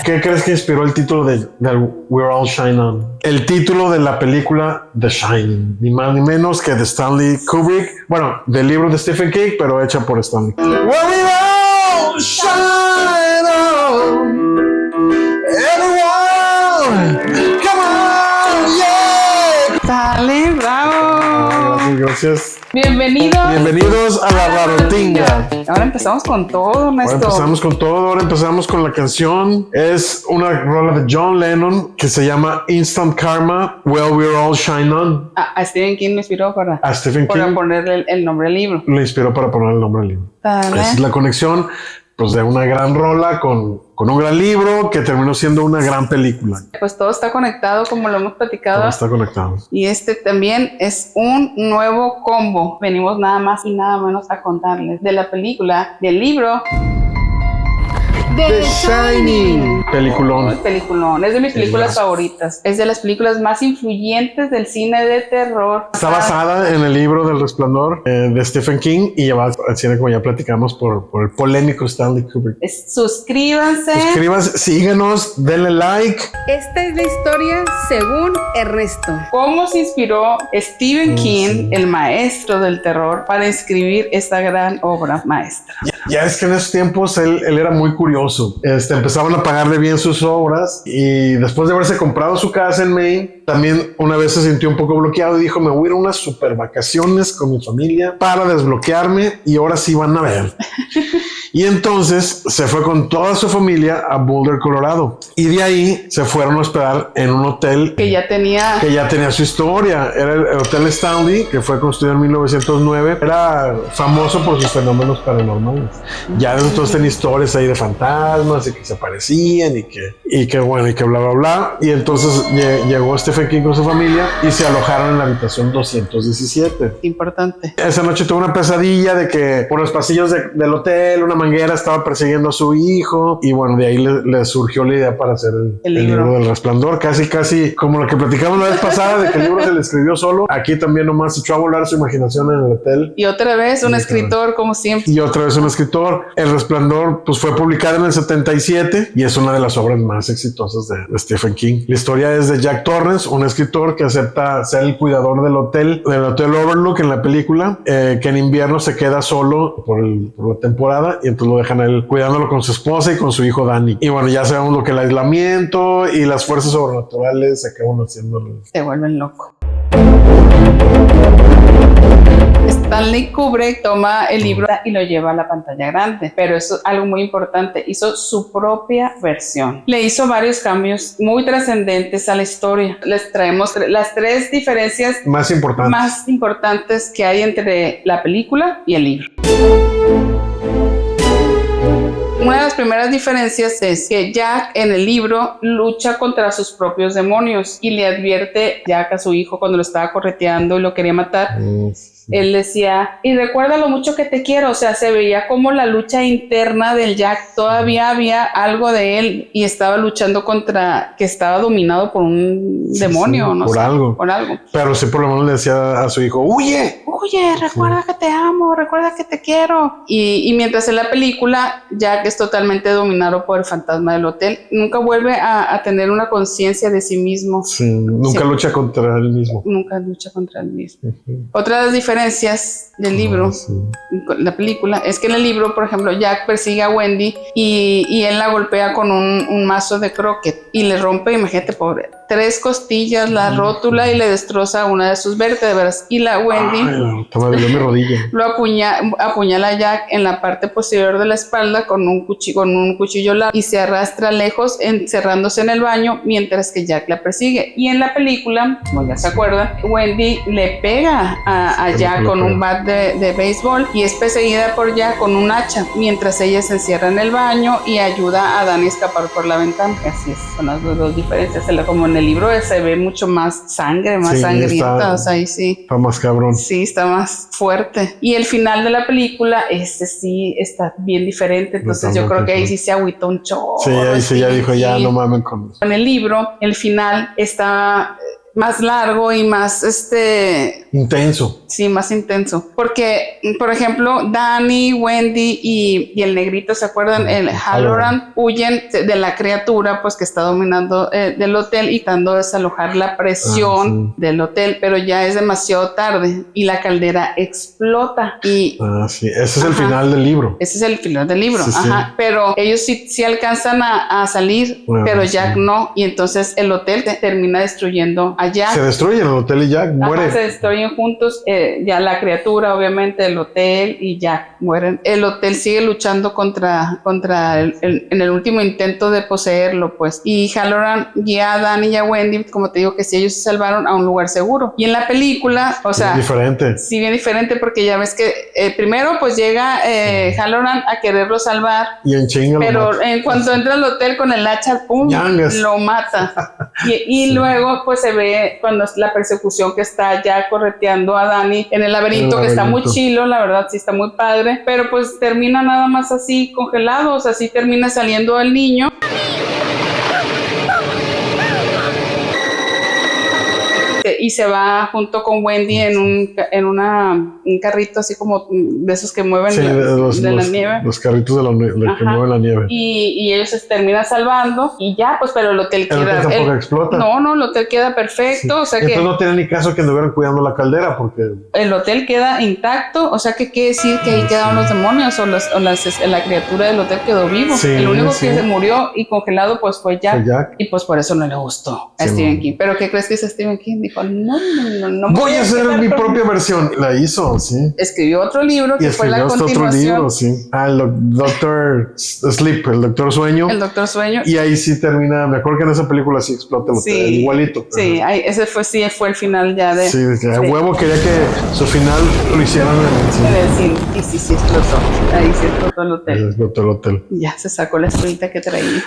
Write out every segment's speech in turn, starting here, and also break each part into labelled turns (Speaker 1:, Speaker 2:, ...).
Speaker 1: ¿Qué crees que inspiró el título de We're All Shining? El título de la película The Shining, ni más ni menos que de Stanley Kubrick. Bueno, del libro de Stephen King, pero hecha por Stanley. We're all shine on, everyone, come on, yeah.
Speaker 2: Dale, bravo.
Speaker 1: Gracias.
Speaker 2: Bienvenidos
Speaker 1: a la Rarotinga.
Speaker 2: Ahora empezamos con todo, Néstor.
Speaker 1: Ahora empezamos con la canción. Es una rola de John Lennon que se llama Instant Karma, Well We're All Shine On.
Speaker 2: A Stephen King le inspiró para ponerle el nombre al libro.
Speaker 1: Le inspiró para poner el nombre al libro.
Speaker 2: Dale.
Speaker 1: Esa es la conexión, pues, de una gran rola con un gran libro que terminó siendo una gran película.
Speaker 2: Pues todo está conectado, como lo hemos platicado.
Speaker 1: Todo está conectado.
Speaker 2: Y este también es un nuevo combo. Venimos nada más y nada menos a contarles de la película, del libro
Speaker 1: The Shining.
Speaker 2: Peliculón. Es de mis películas favoritas. Es de las películas más influyentes del cine de terror.
Speaker 1: Está basada en el libro del Resplandor de Stephen King y llevada al cine, como ya platicamos, por el polémico Stanley Kubrick.
Speaker 2: Suscríbanse,
Speaker 1: síganos, denle like.
Speaker 2: Esta es la historia según Ernesto. ¿Cómo se inspiró Stephen King, el maestro del terror, para escribir esta gran obra maestra?
Speaker 1: Ya es que en esos tiempos él era muy curioso. Empezaban a pagarle bien sus obras y después de haberse comprado su casa en Maine, también una vez se sintió un poco bloqueado y dijo: me voy a ir a unas super vacaciones con mi familia para desbloquearme y ahora sí van a ver. Y entonces se fue con toda su familia a Boulder, Colorado, y de ahí se fueron a hospedar en un hotel
Speaker 2: que ya tenía
Speaker 1: su historia. Era el Hotel Stanley, que fue construido en 1909. Era famoso por sus fenómenos paranormales. Ya desde entonces tenía historias ahí de fantasmas y que se aparecían y que bla bla bla. Y entonces llegó Stephen King con su familia y se alojaron en la habitación 217.
Speaker 2: Importante.
Speaker 1: Esa noche tuvo una pesadilla de que por los pasillos del hotel una manguera estaba persiguiendo a su hijo, y bueno, de ahí le surgió la idea para hacer el libro del Resplandor. Casi como lo que platicamos la vez pasada, de que el libro se le escribió solo. Aquí también nomás echó a volar su imaginación en el hotel.
Speaker 2: Y otra vez un escritor, como siempre.
Speaker 1: El Resplandor pues fue publicado en el 77 y es una de las obras más exitosas de Stephen King. La historia es de Jack Torrance, un escritor que acepta ser el cuidador del hotel Overlook en la película, que en invierno se queda solo por la temporada, y entonces lo dejan a él cuidándolo con su esposa y con su hijo Danny. Y bueno, ya sabemos lo que el aislamiento y las fuerzas sobrenaturales acaban haciéndolo.
Speaker 2: Se vuelven locos. Stanley Kubrick toma el libro y lo lleva a la pantalla grande, pero eso es algo muy importante: hizo su propia versión. Le hizo varios cambios muy trascendentes a la historia. Les traemos las tres diferencias más importantes que hay entre la película y el libro. Una de las primeras diferencias es que Jack en el libro lucha contra sus propios demonios y le advierte Jack a su hijo cuando lo estaba correteando y lo quería matar. Él decía: y recuerda lo mucho que te quiero. O sea, se veía como la lucha interna del Jack. Todavía había algo de él y estaba luchando contra que estaba dominado por un demonio, no sé, por algo.
Speaker 1: Pero sí, por lo menos le decía a su hijo: huye,
Speaker 2: recuerda que te amo, recuerda que te quiero. Y mientras en la película Jack es totalmente dominado por el fantasma del hotel. Nunca vuelve a tener una conciencia de sí mismo.
Speaker 1: Nunca lucha contra él mismo.
Speaker 2: Otra de las diferencias del libro, la película, es que en el libro, por ejemplo, Jack persigue a Wendy y él la golpea con un mazo de croquet y le rompe, imagínate, pobre, 3 costillas, la rótula, y le destroza una de sus vértebras. Y la Wendy
Speaker 1: mi rodilla.
Speaker 2: Lo apuñala a Jack en la parte posterior de la espalda con un cuchillo largo y se arrastra lejos, encerrándose en el baño mientras que Jack la persigue. Y en la película, como ya se acuerdan, Wendy le pega a Jack con un bat de béisbol y es perseguida por Jack con un hacha mientras ella se encierra en el baño y ayuda a Danny a escapar por la ventana. Así son las dos diferencias. Como en el libro se ve mucho más sangre, más sangrienta, o sea, ahí sí
Speaker 1: está más cabrón.
Speaker 2: Sí, está más fuerte. Y el final de la película, sí está bien diferente. Entonces yo creo que ahí sí se agüitó un chorro.
Speaker 1: Sí, ahí sí ya dijo: ya no mamen con eso.
Speaker 2: En el libro, el final está más largo y más
Speaker 1: intenso.
Speaker 2: Sí, más intenso. Porque, por ejemplo, Danny, Wendy y el negrito, ¿se acuerdan? El Halloran huyen de la criatura pues que está dominando del hotel y tratando de desalojar la presión del hotel, pero ya es demasiado tarde y la caldera explota. Y,
Speaker 1: sí, ese es el final del libro.
Speaker 2: Ese es el final del libro,
Speaker 1: sí.
Speaker 2: Pero ellos sí alcanzan a salir, pero Jack no, y entonces el hotel termina destruyendo a Jack.
Speaker 1: Se destruyen el hotel y Jack muere.
Speaker 2: Se destruyen juntos, ya la criatura, obviamente, el hotel y Jack mueren. El hotel sigue luchando contra en el último intento de poseerlo, pues. Y Halloran guía a Dan y a Wendy, como te digo, que si ellos se salvaron a un lugar seguro. Y en la película, o sea,
Speaker 1: diferente.
Speaker 2: Sí, bien diferente, porque ya ves que primero pues llega Halloran a quererlo salvar.
Speaker 1: Y en chinga
Speaker 2: pero en cuanto entra al hotel con el hacha, ¡pum!, lo mata. Y luego pues se ve cuando es la persecución que está ya correteando a Danny en el laberinto, que está muy chilo, la verdad sí está muy padre, pero pues termina nada más así congelado, o sea, sí termina saliendo el niño. Y se va junto con Wendy en un carrito así como de esos que mueven la nieve.
Speaker 1: Los carritos que mueven la nieve.
Speaker 2: Y ellos se terminan salvando y ya, pues, pero el hotel queda...
Speaker 1: tampoco explota.
Speaker 2: No, el hotel queda perfecto. O sea
Speaker 1: entonces no tiene ni caso que anduvieran cuidando la caldera porque...
Speaker 2: El hotel queda intacto, o sea que quiere decir que ahí quedaron los demonios o la criatura del hotel quedó vivo. El único que se murió y congelado pues fue Jack. Y pues por eso no le gustó a Stephen King. ¿Pero qué crees que hizo Stephen King? Dijo, no
Speaker 1: voy a hacer mi propia versión. La hizo, sí.
Speaker 2: Escribió otro libro que fue la continuación.
Speaker 1: Otro libro, sí. El Doctor Sleep, el Doctor Sueño.
Speaker 2: El Doctor Sueño.
Speaker 1: Y ahí sí termina. Me acuerdo que en esa película sí explota el hotel, igualito.
Speaker 2: Sí, ese fue el final ya de.
Speaker 1: Sí, a huevo quería que su final lo hicieran
Speaker 2: en el cine. Y sí explotó. Ahí sí explotó el hotel.
Speaker 1: Explotó el hotel.
Speaker 2: Ya se sacó la espinita que traía.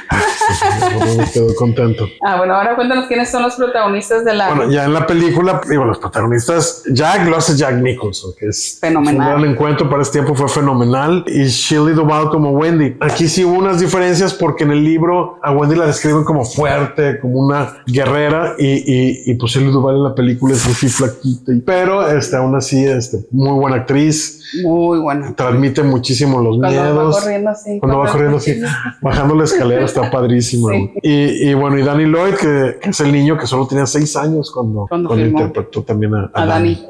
Speaker 1: Me quedó contento.
Speaker 2: Bueno, ahora cuéntanos quiénes son los protagonistas de la.
Speaker 1: Bueno, ya en la película, los protagonistas, Jack lo hace Jack Nicholson, que es
Speaker 2: fenomenal.
Speaker 1: Un gran encuentro para este tiempo, fue fenomenal. Y Shelley Duvall como Wendy. Aquí sí hubo unas diferencias porque en el libro a Wendy la describen como fuerte, como una guerrera, y pues Shelley Duvall en la película es así flaquita. Pero aún así, muy buena actriz.
Speaker 2: Muy buena.
Speaker 1: Transmite muchísimo los miedos. Cuando va corriendo así, bajando la escalera, está padrísimo. Sí. Y bueno, y Danny Lloyd, que es el niño que solo tenía 6 años cuando interpretó también a Danny.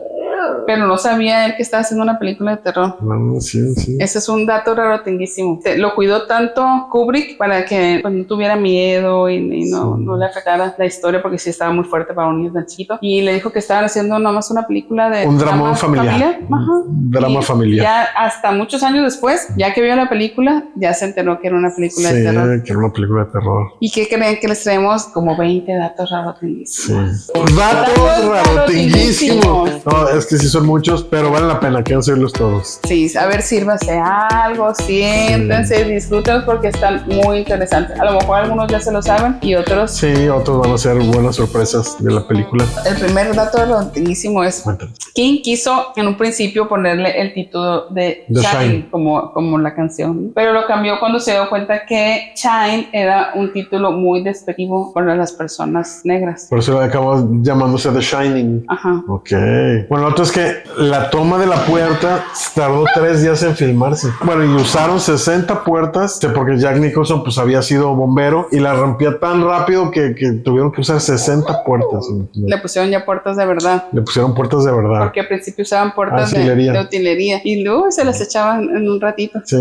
Speaker 2: Pero no sabía él que estaba haciendo una película de terror.
Speaker 1: Sí.
Speaker 2: Ese es un dato rarotinguísimo. Lo cuidó tanto Kubrick para que pues, no tuviera miedo y no le afectara la historia, porque sí estaba muy fuerte para un niño tan chiquito. Y le dijo que estaban haciendo nomás una película de...
Speaker 1: Un drama familiar. Drama familiar.
Speaker 2: Ya hasta muchos años después, ya que vio la película, ya se enteró que era una película de terror.
Speaker 1: Sí, que era una película de terror.
Speaker 2: ¿Y qué creen? Que les traemos como 20 datos rarotinguísimos.
Speaker 1: Sí. Datos rarotinguísimos. No, es que sí son muchos, pero vale la pena que hacerlos todos.
Speaker 2: Sí, a ver, sírvase algo, siéntense, disfrútenlos porque están muy interesantes. A lo mejor algunos ya se lo saben y otros...
Speaker 1: Sí, otros van a ser buenas sorpresas de la película.
Speaker 2: El primer dato rarotinguísimo es... King quiso en un principio ponerle el título de Shine como la canción, pero lo cambió cuando se dio cuenta que Shine era un título muy despectivo para las personas negras.
Speaker 1: Por eso acabó llamándose The Shining.
Speaker 2: Ajá.
Speaker 1: Ok. Bueno, lo otro es que la toma de la puerta tardó 3 días en filmarse. Bueno, y usaron 60 puertas porque Jack Nicholson pues había sido bombero y la rompía tan rápido que tuvieron que usar 60 puertas.
Speaker 2: Le pusieron ya puertas de verdad.
Speaker 1: Le pusieron puertas de verdad.
Speaker 2: Porque al principio usaban puertas de utilería y luego se las echaban en un ratito.
Speaker 1: Sí,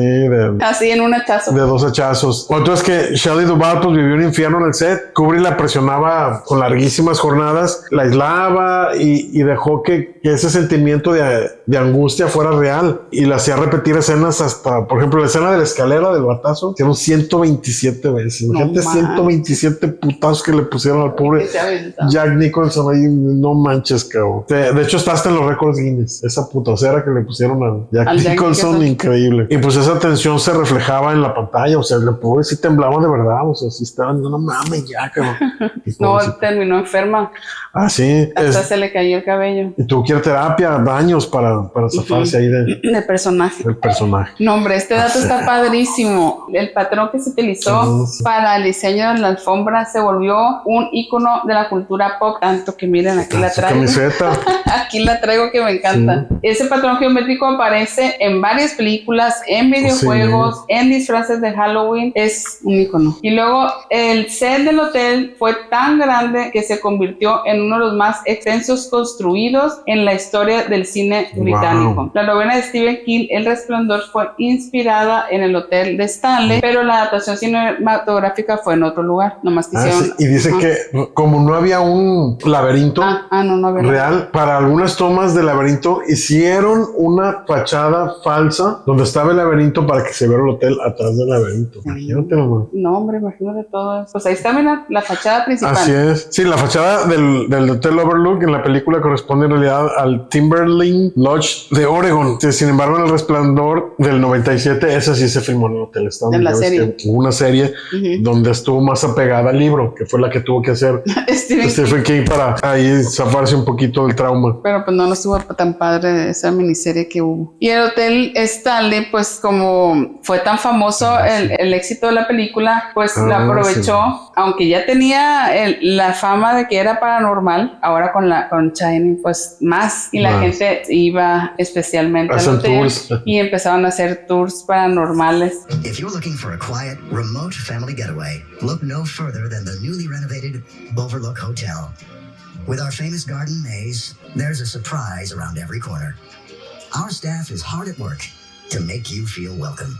Speaker 2: así en un hachazo.
Speaker 1: De 2 hachazos. Otro es que Shelley Duvall pues vivió un infierno en el set. Kubrick la presionaba con larguísimas jornadas, la aislaba y dejó que ese sentimiento de angustia fuera real y la hacía repetir escenas hasta, por ejemplo, la escena de la escalera del batazo, hicieron 127 veces. Imagínate 127 putazos que le pusieron al pobre Jack Nicholson ahí, no manches, cabrón. De hecho, está hasta en los récords Guinness, esa putacera que le pusieron a Jack Nicholson, increíble. Y pues esa tensión se reflejaba en la pantalla, o sea, el pobre sí temblaba de verdad, o sea, sí estaban, no mames, ya, cabrón.
Speaker 2: No, terminó enferma.
Speaker 1: Ah, sí.
Speaker 2: Hasta se le cayó el cabello.
Speaker 1: Y tuvo que ir a terapia. terapia, años para zafarse ahí
Speaker 2: de personaje.
Speaker 1: del personaje.
Speaker 2: No, hombre, este dato está padrísimo. El patrón que se utilizó para el diseño de la alfombra se volvió un ícono de la cultura pop, tanto que miren, aquí la traigo.
Speaker 1: Camiseta.
Speaker 2: Aquí la traigo que me encanta. Ese patrón geométrico aparece en varias películas, en videojuegos, en disfraces de Halloween. Es un ícono. Y luego el set del hotel fue tan grande que se convirtió en uno de los más extensos construidos en la historia del cine británico. La novela de Stephen King, El Resplandor, fue inspirada en el hotel de Stanley, pero la adaptación cinematográfica fue en otro lugar. Nomás que hicieron,
Speaker 1: sí. Y dice que como no había un laberinto
Speaker 2: no había
Speaker 1: real, para algunas tomas del laberinto hicieron una fachada falsa donde estaba el laberinto para que se viera el hotel atrás del laberinto. Imagínate nomás.
Speaker 2: No, hombre, imagínate todo eso. Pues ahí está, mira, la fachada principal.
Speaker 1: Así es. Sí, la fachada del Hotel Overlook en la película corresponde en realidad al Timberline Lodge de Oregon. Sin embargo, en El Resplandor del 97, ese sí se filmó en el Hotel Stanley.
Speaker 2: En la serie.
Speaker 1: Hubo una serie donde estuvo más apegada al libro, que fue la que tuvo que hacer Stephen King para ahí zafarse un poquito del trauma.
Speaker 2: Pero pues no estuvo tan padre esa miniserie que hubo. Y el Hotel Stanley, pues como fue tan famoso el éxito de la película, pues lo aprovechó, aunque ya tenía la fama de que era paranormal, ahora con Shining pues más, y la gente iba especialmente al hotel y empezaron a hacer tours paranormales.
Speaker 3: If you're looking for a quiet, remote family getaway, look no further than the newly renovated Overlook Hotel. With our famous garden maze, there's a surprise around every corner. Our staff is hard at work to make you feel welcome.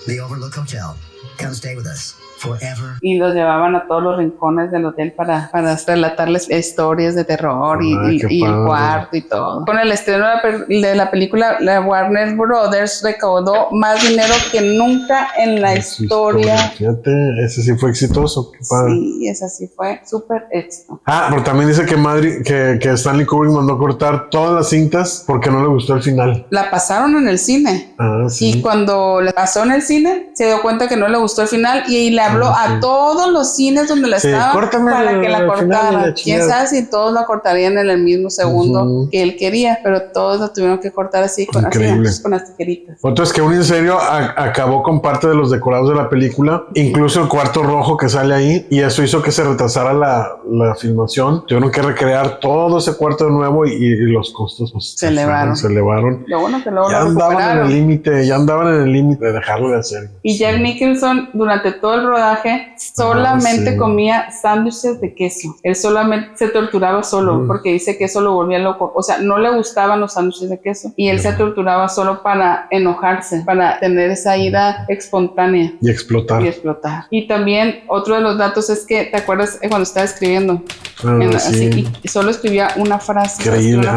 Speaker 3: The Overlook Hotel. Come stay with us forever.
Speaker 2: Y los llevaban a todos los rincones del hotel para relatarles historias de terror y el cuarto y todo. Con el estreno de la película, la Warner Brothers recaudó más dinero que nunca en la historia.
Speaker 1: Fíjate, ese sí fue exitoso. Qué padre.
Speaker 2: Sí, ese sí fue súper éxito.
Speaker 1: Pero también dice que Stanley Kubrick mandó cortar todas las cintas porque no le gustó el final.
Speaker 2: La pasaron en el cine.
Speaker 1: Sí.
Speaker 2: Y cuando la pasó en el cine, se dio cuenta que no le gustó el final y le habló a todos los cines donde la estaba para que la cortaran. Quién sabe si todos la cortarían en el mismo segundo que él quería, pero todos la tuvieron que cortar así con las tijeritas.
Speaker 1: Otro es que un incendio acabó con parte de los decorados de la película, incluso el cuarto rojo que sale ahí, y eso hizo que se retrasara la filmación. Tuvieron que recrear todo ese cuarto de nuevo y los costos pues,
Speaker 2: se elevaron.
Speaker 1: Lo
Speaker 2: bueno que luego
Speaker 1: ya andaban en el límite de dejarlo de hacer.
Speaker 2: Y Jack Nicholson durante todo el rodaje solamente comía sándwiches de queso. Él solamente se torturaba solo porque dice que eso lo volvía loco. O sea, no le gustaban los sándwiches de queso y él se torturaba solo para enojarse, para tener esa ira espontánea
Speaker 1: y explotar.
Speaker 2: Y también otro de los datos es que, ¿te acuerdas cuando estaba escribiendo? Así, y solo escribía una frase.
Speaker 1: Increíble.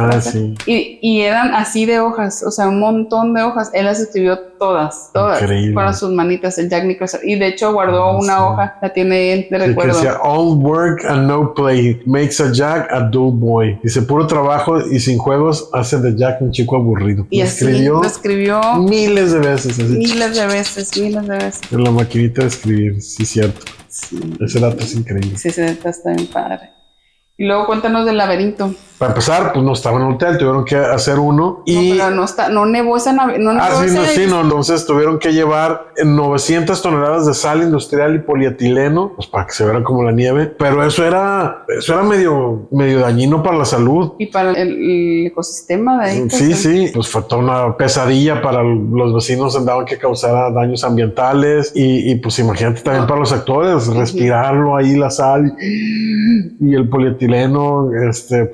Speaker 2: Y eran así de hojas, o sea, un montón de hojas. Él las escribió todas con sus manitas, el Jack Nicholson. Y de hecho guardó una hoja, la tiene él de recuerdo.
Speaker 1: Que decía, all work and no play makes a Jack a dull boy. Dice, puro trabajo y sin juegos hace de Jack un chico aburrido.
Speaker 2: Y lo escribió
Speaker 1: miles de veces.
Speaker 2: Miles de veces.
Speaker 1: En la maquinita de escribir, sí, cierto.
Speaker 2: Sí.
Speaker 1: Ese dato es increíble.
Speaker 2: Sí, ese dato está bien padre. Y luego cuéntanos del laberinto.
Speaker 1: Para empezar, pues no estaba en el hotel, tuvieron que hacer uno y...
Speaker 2: No nevó esa nave.
Speaker 1: Entonces tuvieron que llevar 900 toneladas de sal industrial y polietileno, pues para que se viera como la nieve, pero eso era medio dañino para la salud.
Speaker 2: Y para el ecosistema de ahí.
Speaker 1: Sí, pues fue toda una pesadilla para los vecinos, andaban que causara daños ambientales y pues imagínate también para los actores, respirarlo ahí la sal y el polietileno,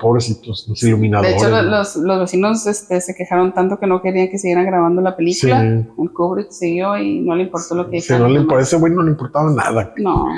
Speaker 1: pobrecitos, los iluminadores.
Speaker 2: De hecho, los vecinos se quejaron tanto que no querían que siguieran grabando la película. Sí. El Kubrick siguió y no le importó lo que dijeron.
Speaker 1: Ese güey no le importaba nada.
Speaker 2: No.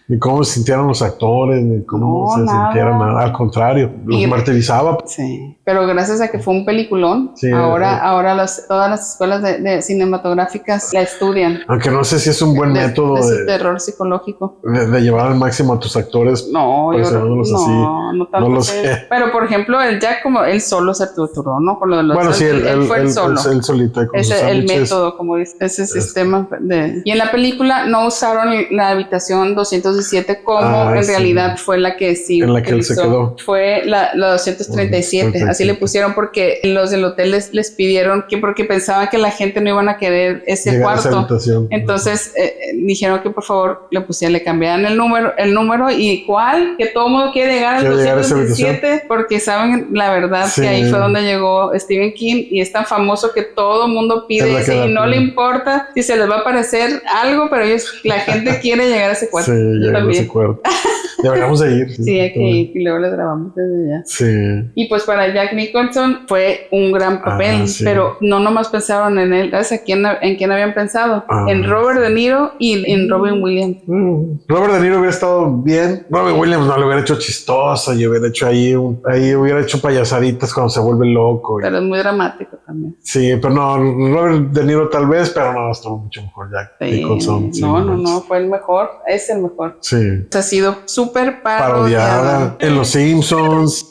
Speaker 1: Ni cómo se sintieran los actores, ni cómo sintieran nada. Al contrario, los martirizaba.
Speaker 2: Sí. Pero gracias a que fue un peliculón, ahora todas las escuelas de cinematográficas la estudian.
Speaker 1: Aunque no sé si es un buen método
Speaker 2: de terror psicológico.
Speaker 1: De llevar al máximo a tus actores.
Speaker 2: No,
Speaker 1: así.
Speaker 2: No tanto.
Speaker 1: No lo
Speaker 2: sé.
Speaker 1: sé.
Speaker 2: Pero por ejemplo, el Jack, como él solo se torturó, ¿no? Con lo de los
Speaker 1: Bueno, sí,
Speaker 2: él fue el solo.
Speaker 1: Él solito. Con
Speaker 2: Ese
Speaker 1: sus
Speaker 2: es el
Speaker 1: sándwiches.
Speaker 2: método, como dice, ese sistema de... Y en la película no usaron la habitación 217 como en realidad fue la que sí
Speaker 1: en la que él se quedó.
Speaker 2: Fue la 237, así le pusieron porque los del hotel les pidieron que porque pensaban que la gente no iban a querer ese
Speaker 1: llegar
Speaker 2: cuarto.
Speaker 1: A esa habitación.
Speaker 2: Entonces dijeron que por favor le cambiaran el número y cuál, que todo el mundo quiere llegar al 217 porque saben la verdad que ahí fue donde llegó Stephen King y es tan famoso que todo el mundo pide ese, y no le importa si se les va a parecer algo, pero la gente quiere llegar a ese cuarto.
Speaker 1: Sí, llegar a ese cuarto. Deberíamos de ir.
Speaker 2: Sí, hay que ir y luego lo grabamos desde allá.
Speaker 1: Sí.
Speaker 2: Y pues para Jack Nicholson fue un gran papel, pero no nomás pensaron en él. ¿Sabes en quién habían pensado? En Robert De Niro y en Robin Williams.
Speaker 1: Robert De Niro hubiera estado bien. Robin Williams no le hubiera hecho chistoso y hubiera hecho ahí hubiera hecho payasaditas cuando se vuelve loco.
Speaker 2: Pero es muy dramático también.
Speaker 1: Sí, pero no, Robert De Niro tal vez, pero no, estuvo mucho mejor Jack Nicholson.
Speaker 2: No, fue el mejor, es el mejor.
Speaker 1: Sí.
Speaker 2: Ha sido súper
Speaker 1: parodiada en Los Simpsons.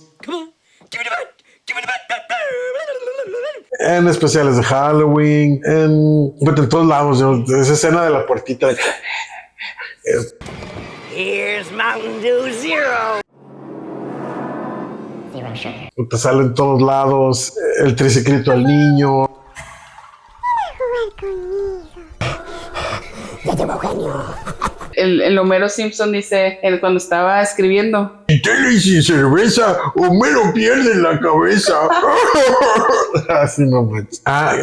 Speaker 1: En especiales de Halloween, en todos lados, esa escena de la puertita.
Speaker 4: Here's Mountain Dew Zero.
Speaker 1: Te sale en todos lados, el triciclito al niño.
Speaker 4: Ya llevo genio.
Speaker 2: El Homero Simpson dice, cuando estaba escribiendo,
Speaker 1: Y tele sin cerveza, Homero pierde la cabeza. Así no manches.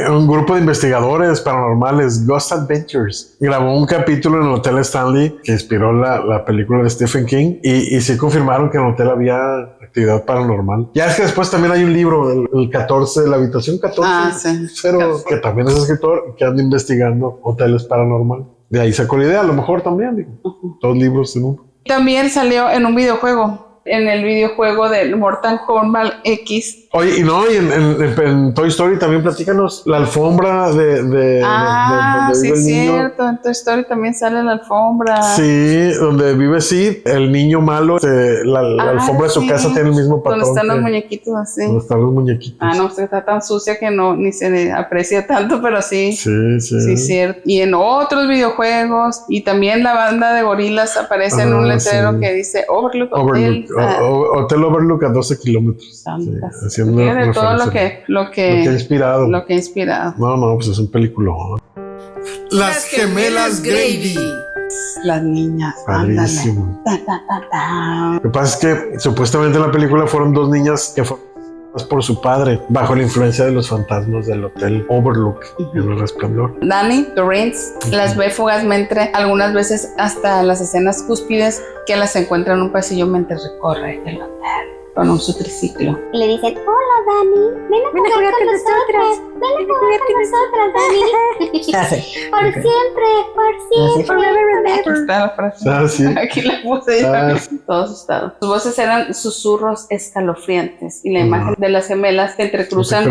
Speaker 1: Un grupo de investigadores paranormales, Ghost Adventures, grabó un capítulo en el Hotel Stanley que inspiró la película de Stephen King y sí confirmaron que en el hotel había actividad paranormal. Ya es que después también hay un libro, el 14, la habitación 14, pero que también es escritor que anda investigando hoteles paranormales. De ahí sacó la idea, a lo mejor también, digo, dos libros en uno.
Speaker 2: También salió en un videojuego, en el videojuego de Mortal Kombat X.
Speaker 1: Oye, y en Toy Story también platícanos la alfombra de
Speaker 2: sí,
Speaker 1: vive el niño.
Speaker 2: Cierto, en Toy Story también sale la alfombra.
Speaker 1: Sí, donde vive Sid, el niño malo, la alfombra de su casa tiene el mismo patrón.
Speaker 2: Donde están los muñequitos así.
Speaker 1: Donde están los muñequitos.
Speaker 2: No, está tan sucia que ni se aprecia tanto, pero sí.
Speaker 1: Sí,
Speaker 2: cierto. Y en otros videojuegos, y también la banda de gorilas aparece en un letrero que dice Overlook Hotel.
Speaker 1: Hotel Overlook a 12 kilómetros.
Speaker 2: De todo lo que
Speaker 1: ha inspirado. No, pues es un peliculón.
Speaker 5: Las gemelas Grady.
Speaker 2: Las niñas.
Speaker 1: Padrísimo. Lo que pasa es que supuestamente en la película fueron dos niñas que fueron por su padre bajo la influencia de los fantasmas del Hotel Overlook en El Resplandor.
Speaker 2: Danny Torrance las ve fugazmente, algunas veces hasta las escenas cúspides que las encuentra en un pasillo mientras recorre el hotel con su triciclo.
Speaker 6: Le dicen, hola Dani, ven a jugar con nosotras. Ven a jugar con nosotras, Dani. Por siempre.
Speaker 2: Aquí está la frase. Aquí la puse todo asustado. Sus voces eran susurros escalofriantes y la imagen de las gemelas se entrecruzan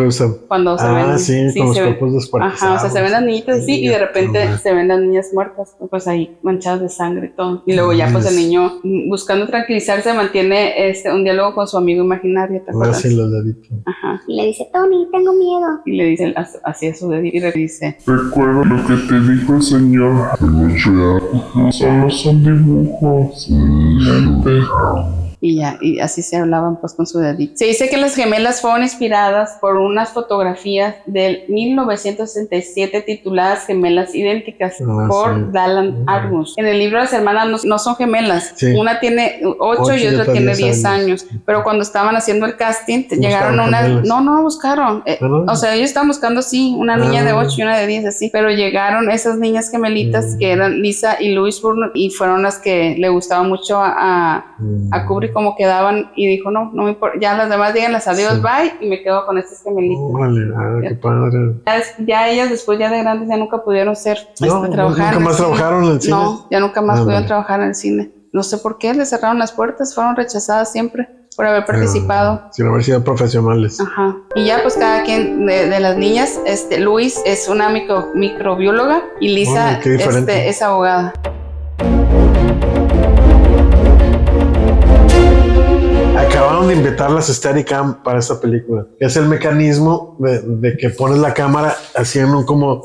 Speaker 2: cuando se ven.
Speaker 1: Con los cuerpos descuartizados.
Speaker 2: O sea, se ven las niñitas así y de repente se ven las niñas muertas, pues ahí manchadas de sangre y todo. Y luego ya pues el niño, buscando tranquilizarse, mantiene un diálogo con su amigo imaginario, ¿te acuerdas?
Speaker 6: Y le dice, Tony, tengo miedo.
Speaker 2: Y le dice así a su dedito y le dice,
Speaker 7: recuerda lo que te dijo el señor. No es real. Solo son dibujos.
Speaker 2: Y así se hablaban pues con su dedito. Se dice que las gemelas fueron inspiradas por unas fotografías del 1967 tituladas Gemelas Idénticas por Dallan Argus. En el libro las hermanas no son gemelas. Una tiene 8 y otra tiene 10 años. Pero cuando estaban haciendo el casting, llegaron unas... No buscaron. O sea, ellos estaban buscando una niña de 8 y una de 10 así. Pero llegaron esas niñas gemelitas que eran Lisa y Louise Burnett y fueron las que le gustaban mucho a Kubrick como quedaban y dijo, no me importa, ya las demás díganlas adiós, bye, y me quedo con estas gemelitas.
Speaker 1: Qué padre.
Speaker 2: Ya ellas después ya de grandes ya nunca pudieron trabajar.
Speaker 1: Nunca más trabajaron en el cine.
Speaker 2: No, ya nunca más pudieron trabajar en el cine. No sé por qué, les cerraron las puertas, fueron rechazadas siempre por haber participado.
Speaker 1: Sin haber sido profesionales.
Speaker 2: Y ya pues cada quien de las niñas, Luis es una microbióloga y Lisa es abogada.
Speaker 1: Acabaron de inventar las Steadicam para esta película. Es el mecanismo de que pones la cámara haciendo como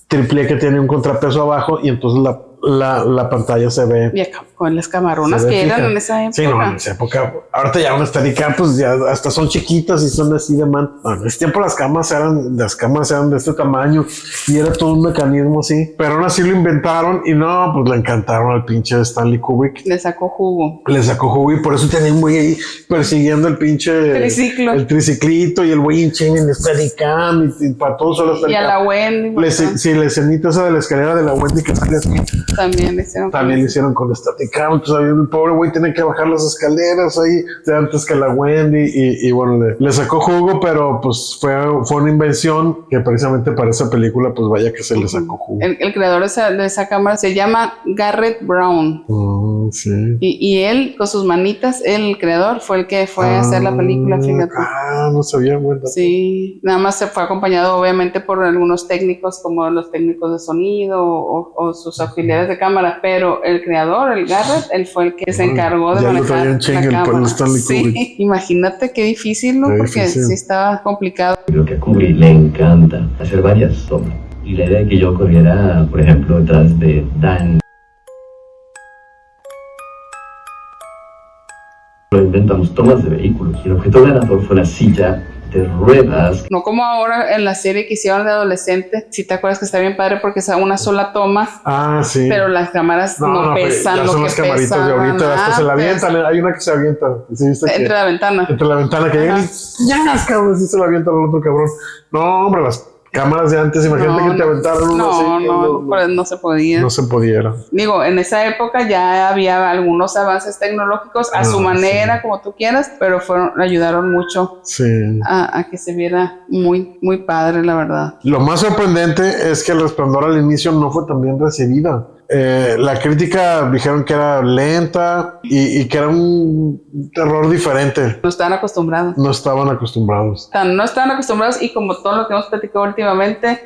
Speaker 1: triple que tiene un contrapeso abajo y entonces la pantalla se ve.
Speaker 2: Y acá, con las camaronas que eran en esa época.
Speaker 1: Sí, no, en esa época. Ahorita ya una Steadicam, pues ya hasta son chiquitas y son así de man. No, en ese tiempo las cámaras eran de este tamaño y era todo un mecanismo así. Pero aún así lo inventaron y no, pues le encantaron al pinche Stanley Kubrick.
Speaker 2: Le sacó jugo.
Speaker 1: Le sacó jugo y por eso tenía un güey ahí persiguiendo el pinche
Speaker 2: Triciclo.
Speaker 1: El triciclito y el güey en Steadicam y para todos solo Steadicam.
Speaker 2: Y a la Wendy.
Speaker 1: Sí, la escenita esa de la escalera de la Wendy que sale así.
Speaker 2: También le hicieron.
Speaker 1: También le hicieron con Steadicam. Entonces el pobre güey tenía que bajar las escaleras ahí antes que la Wendy y bueno, le sacó jugo, pero pues fue una invención que precisamente para esa película pues vaya que se le sacó jugo.
Speaker 2: El creador de esa cámara se llama Garrett Brown.
Speaker 1: Sí.
Speaker 2: Y él, con sus manitas, el creador, fue el que fue a hacer la película, fíjate.
Speaker 1: No sabía, güey.
Speaker 2: Sí, nada más se fue acompañado obviamente por algunos técnicos como los técnicos de sonido o sus auxiliares de cámara, pero el creador, el Garrett, él fue el que se encargó de manejar la cámara. Sí, imagínate qué difícil, ¿no? Porque difícil. Sí estaba complicado.
Speaker 8: Creo que a Kubrick le encanta hacer varias tomas. Y la idea de que yo corriera, por ejemplo, detrás de Dan. Inventamos tomas de vehículos y el objeto ganador fue la silla de ruedas.
Speaker 2: No como ahora en la serie que hicieron de adolescente, si te acuerdas que está bien padre porque es una sola toma.
Speaker 1: Sí.
Speaker 2: Pero las cámaras no pesan
Speaker 1: ya
Speaker 2: lo
Speaker 1: son
Speaker 2: que
Speaker 1: las camaritas
Speaker 2: pesan.
Speaker 1: De ahorita, hasta se la avientan. Hay una que se avienta. ¿Sí viste
Speaker 2: entre la ventana.
Speaker 1: Entre la ventana que llegan y ya, cabrón, sí se la avienta al otro cabrón. No, hombre, las cámaras de antes, imagínate que te aventaron uno así.
Speaker 2: No se podía.
Speaker 1: No se pudiera.
Speaker 2: Digo, en esa época ya había algunos avances tecnológicos a su manera, como tú quieras, pero ayudaron mucho a que se viera muy, muy padre, la verdad.
Speaker 1: Lo más sorprendente es que El Resplandor al inicio no fue tan bien recibida. La crítica dijeron que era lenta y que era un terror diferente.
Speaker 2: No estaban acostumbrados.
Speaker 1: No estaban acostumbrados.
Speaker 2: No estaban acostumbrados y como todo lo que hemos platicado últimamente,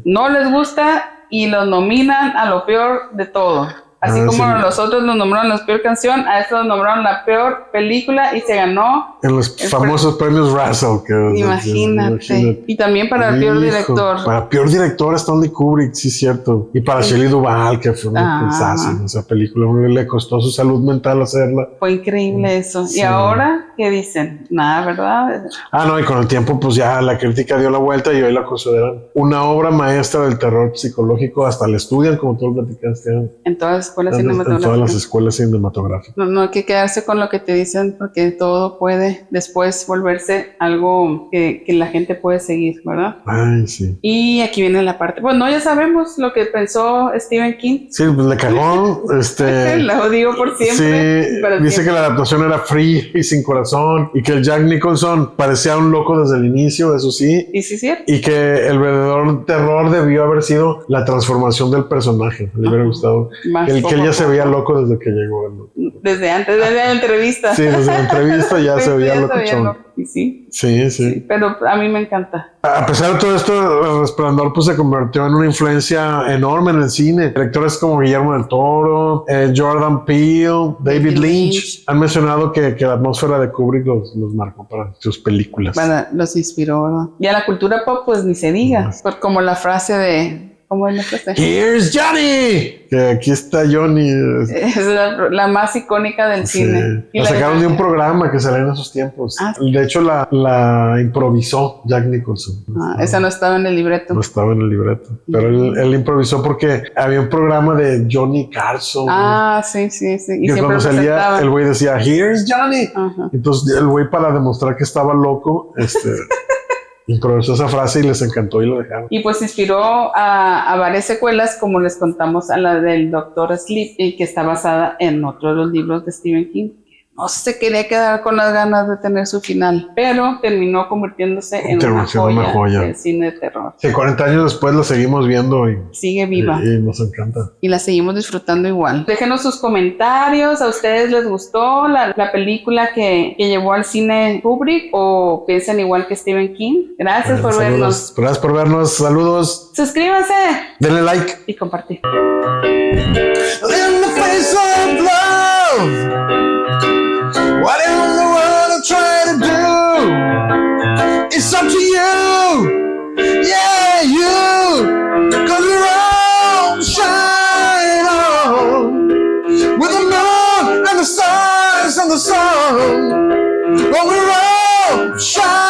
Speaker 2: no les gusta y los nominan a lo peor de todo. Así como nosotros nos nombraron la peor canción, a estos nos nombraron la peor película y se ganó
Speaker 1: en los famosos premios Russell.
Speaker 2: Imagínate. Y también para el peor director.
Speaker 1: Para peor director Stanley Kubrick, sí, cierto. Y para Shelley Duvall, que fue una sensación esa película. Le costó su salud mental hacerla.
Speaker 2: Fue increíble eso. ¿Y ahora qué dicen? Nada, ¿verdad?
Speaker 1: No, y con el tiempo pues ya la crítica dio la vuelta y hoy la consideran una obra maestra del terror psicológico. Hasta la estudian, como tú lo platicaste.
Speaker 2: Entonces,
Speaker 1: en todas las escuelas cinematográficas.
Speaker 2: No hay que quedarse con lo que te dicen porque todo puede después volverse algo que la gente puede seguir, ¿verdad?
Speaker 1: Sí.
Speaker 2: Y aquí viene la parte, bueno, ya sabemos lo que pensó Stephen King.
Speaker 1: Sí, pues le cagó.
Speaker 2: Lo digo por siempre.
Speaker 1: Sí, dice que la adaptación era fría y sin corazón y que el Jack Nicholson parecía un loco desde el inicio, eso sí.
Speaker 2: Y sí, cierto.
Speaker 1: Y que el verdadero terror debió haber sido la transformación del personaje. Le hubiera gustado. Que él ya se veía loco desde que llegó.
Speaker 2: Desde antes, desde la entrevista.
Speaker 1: Sí, desde la entrevista ya se veía locochón. Sí.
Speaker 2: Pero a mí me encanta.
Speaker 1: A pesar de todo esto, El Resplandor pues se convirtió en una influencia enorme en el cine. Directores como Guillermo del Toro, Jordan Peele, David Lynch han mencionado que la atmósfera de Kubrick los marcó para sus películas.
Speaker 2: Los inspiró, ¿verdad? Y a la cultura pop pues ni se diga. Como la frase de... ¿Cómo es la frase?
Speaker 1: Here's Johnny. Que aquí está Johnny.
Speaker 2: Es la más icónica del cine.
Speaker 1: La sacaron de un programa que salía en esos tiempos. De hecho, la improvisó Jack Nicholson.
Speaker 2: Esa no estaba en el libreto.
Speaker 1: No estaba en el libreto. Pero él improvisó porque había un programa de Johnny Carson.
Speaker 2: Sí. Y
Speaker 1: que cuando salía, el güey decía, Here's Johnny. Entonces, el güey, para demostrar que estaba loco, improvisó esa frase y les encantó y lo dejaron.
Speaker 2: Y pues inspiró a varias secuelas, como les contamos, a la del Doctor Sleep, y que está basada en otro de los libros de Stephen King. No se quería quedar con las ganas de tener su final, pero terminó convirtiéndose en una joya del cine de terror.
Speaker 1: Sí, 40 años después la seguimos viendo y
Speaker 2: sigue viva.
Speaker 1: Y nos encanta.
Speaker 2: Y la seguimos disfrutando igual. Déjenos sus comentarios. ¿A ustedes les gustó la película que llevó al cine Kubrick o piensan igual que Stephen King? Gracias por vernos.
Speaker 1: Gracias por vernos. Saludos.
Speaker 2: Suscríbanse.
Speaker 1: Denle like.
Speaker 2: Y compartir.
Speaker 5: In the face of love, what in the world?
Speaker 1: the sun. Oh, we're all shining.